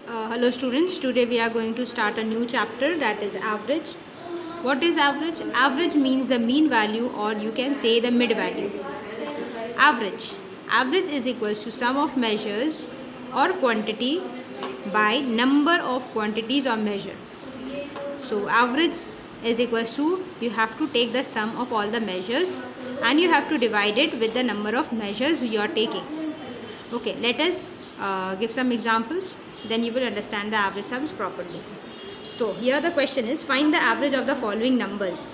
Hello students, today we are going to start a new chapter, that is average. What is average? Average means the mean value, or you can say the mid value. Average. Average is equals to sum of measures or quantity by number of quantities or measure. So average is equals to, you have to take the sum of all the measures and you have to divide it with the number of measures you are taking. Okay, let us give some examples, then you will understand the average sums properly. So here the question is, find the average of the following numbers,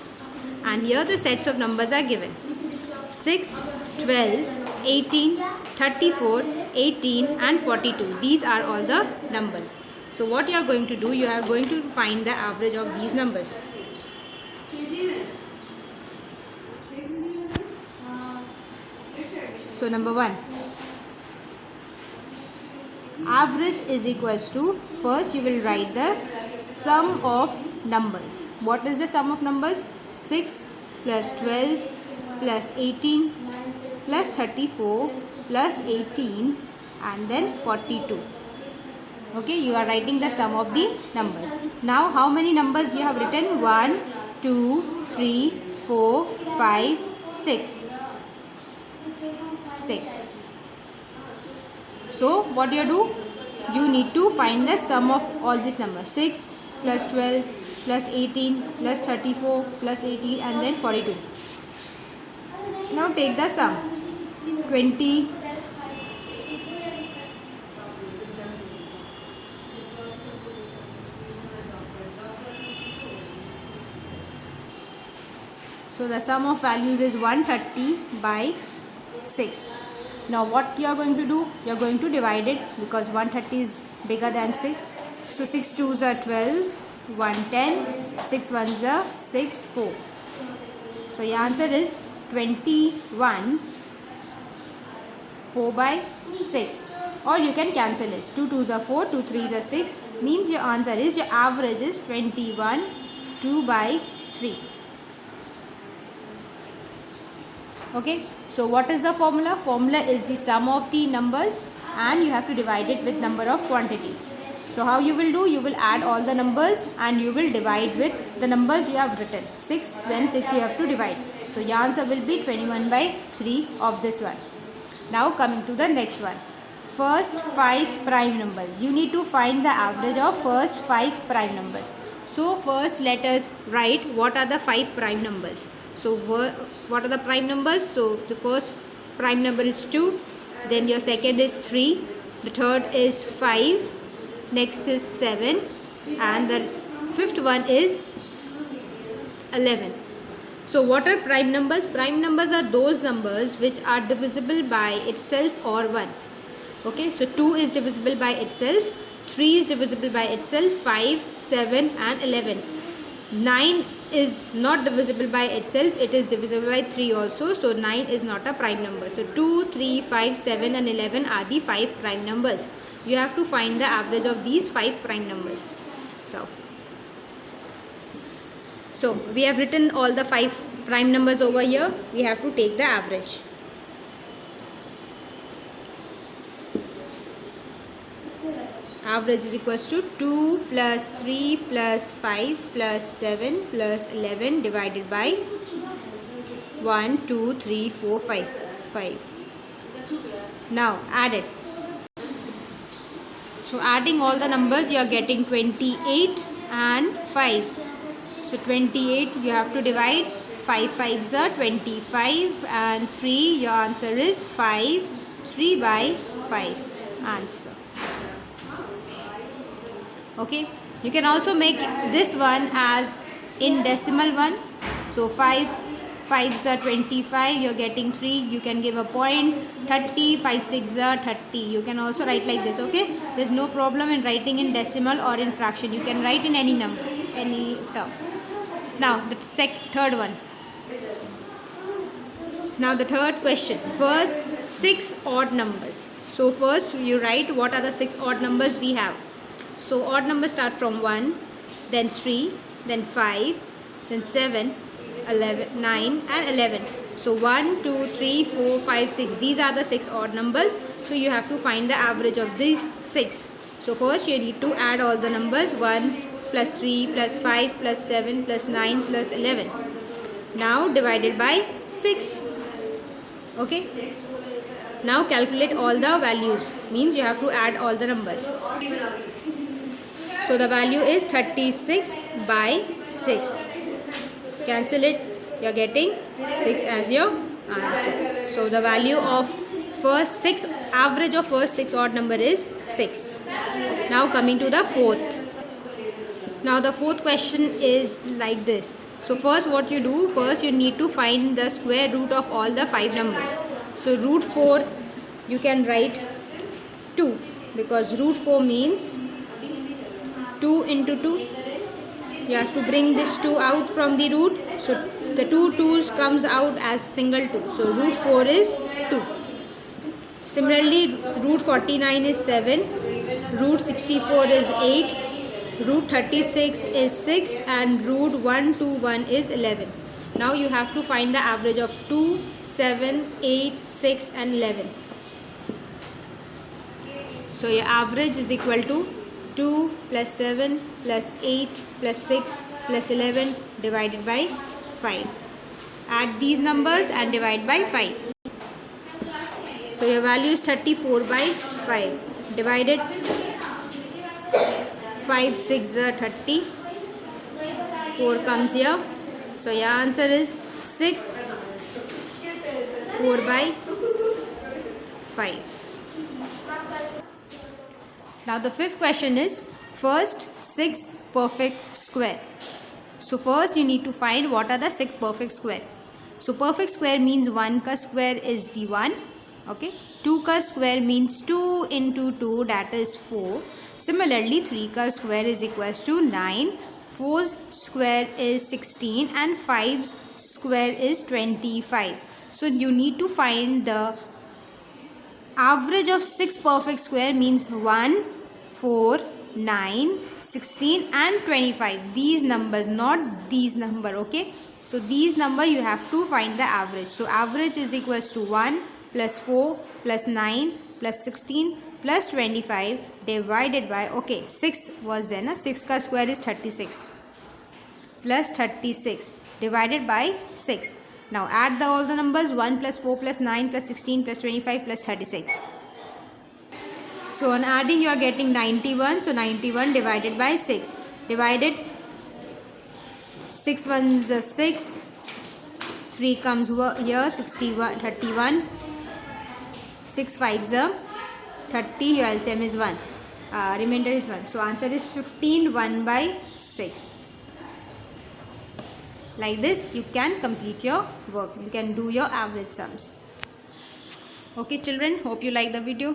and here the sets of numbers are given: 6, 12, 18, 34, 18 and 42. These are all the numbers. So what you are going to do, you are going to find the average of these numbers. So number 1, average is equals to, first you will write the sum of numbers. What is the sum of numbers? 6 plus 12 plus 18 plus 34 plus 18 and then 42. Okay, you are writing the sum of the numbers. Now how many numbers you have written? 1, 2, 3, 4, 5, 6. 6. So what do? You need to find the sum of all these numbers. 6 plus 12 plus 18 plus 34 plus 18 and then 42. Now take the sum. 20, 'So the sum of values is 130 by 6. Now what you are going to do? You are going to divide it, because 130 is bigger than 6. So 6 2s are 12, 1 10, 6 1s are 6 4. So your answer is 21 4 by 6. Or you can cancel this. 2 2s are 4, 2 3s are 6. Means your answer is, your average is 21 2 by 3. Okay, so what is the formula? Formula is the sum of the numbers and you have to divide it with number of quantities. So how you will do? You will add all the numbers and you will divide with the numbers you have written. 6, then 6 you have to divide. So your answer will be 21 by 3 of this one. Now coming to the next one. First 5 prime numbers. You need to find the average of first 5 prime numbers. So first let us write what are the 5 prime numbers. So what are the prime numbers? So the first prime number is 2, then your second is 3, the third is 5, next is 7 and the fifth one is 11. So what are prime numbers? Prime numbers are those numbers which are divisible by itself or 1. Okay, so 2 is divisible by itself, 3 is divisible by itself, 5, 7 and 11. 9 is not divisible by itself, it is divisible by 3 also. So 9 is not a prime number. So 2, 3, 5, 7 and 11 are the 5 prime numbers. You have to find the average of these 5 prime numbers. So we have written all the 5 prime numbers over here. We have to take the average. Average is equals to 2 plus 3 plus 5 plus 7 plus 11 divided by 1, 2, 3, 4, 5. Now add it. So adding all the numbers, you are getting 28 and 5. So 28 you have to divide. 5 5s are 25 and 3, your answer is 5. 3 by 5 answer. Okay, you can also make this one as in decimal one. So 5 5s are 25, you are getting 3, you can give a point. 30, 5 6s are 30. You can also write like this. Okay, there is no problem in writing in decimal or in fraction. You can write in any number, any term. Now the third one. Now the third question. First 6 odd numbers. So first you write what are the 6 odd numbers we have. So odd numbers start from 1, then 3, then 5, then 7, 11, 9 and 11. So 1, 2, 3, 4, 5, 6. These are the 6 odd numbers. So you have to find the average of these 6. So first you need to add all the numbers 1 plus 3 plus 5 plus 7 plus 9 plus 11. Now divided by 6. Okay. Now calculate all the values. Means you have to add all the numbers. So the value is 36 by 6. Cancel it. You are getting 6 as your answer. So the value of average of first 6 odd number is 6. Now coming to the fourth. Now the fourth question is like this. So first what you do, first you need to find the square root of all the 5 numbers. So root 4 you can write 2, because root 4 means 2 into 2. You have to bring this 2 out from the root. So the 2 2's comes out as single 2. So root 4 is 2. Similarly, root 49 is 7. Root 64 is 8. Root 36 is 6. And root 121 is 11. Now you have to find the average of 2, 7, 8, 6 and 11. So your average is equal to 2 plus 7 plus 8 plus 6 plus 11 divided by 5. Add these numbers and divide by 5. So your value is 34 by 5. Divided 5 6 are 30. 4 comes here. So your answer is 6 4 by 5. Now the fifth question is first 6 perfect square. So first you need to find what are the 6 perfect square. So perfect square means 1 ka square is the 1. Okay. 2 ka square means 2 into 2, that is 4. Similarly 3 ka square is equals to 9. 4's square is 16 and 5's square is 25. So you need to find the average of 6 perfect square means 1, 4, 9, 16 and 25. These numbers, not these number. Okay. So these number you have to find the average. So average is equals to 1 plus 4 plus 9 plus 16 plus 25 divided by, okay, 6 was there, na? 6 ka square is 36 plus 36 divided by 6. Now add all the numbers 1 plus 4 plus 9 plus 16 plus 25 plus 36. So on adding you are getting 91. So 91 divided by 6. Divided 6 ones are 6. 3 comes here, 61, 31. 6 5s are 30. Your LCM is 1. Remainder is 1. So answer is 15 1 by 6. Like this you can complete your work. You can do your average sums. Okay children, hope you like the video.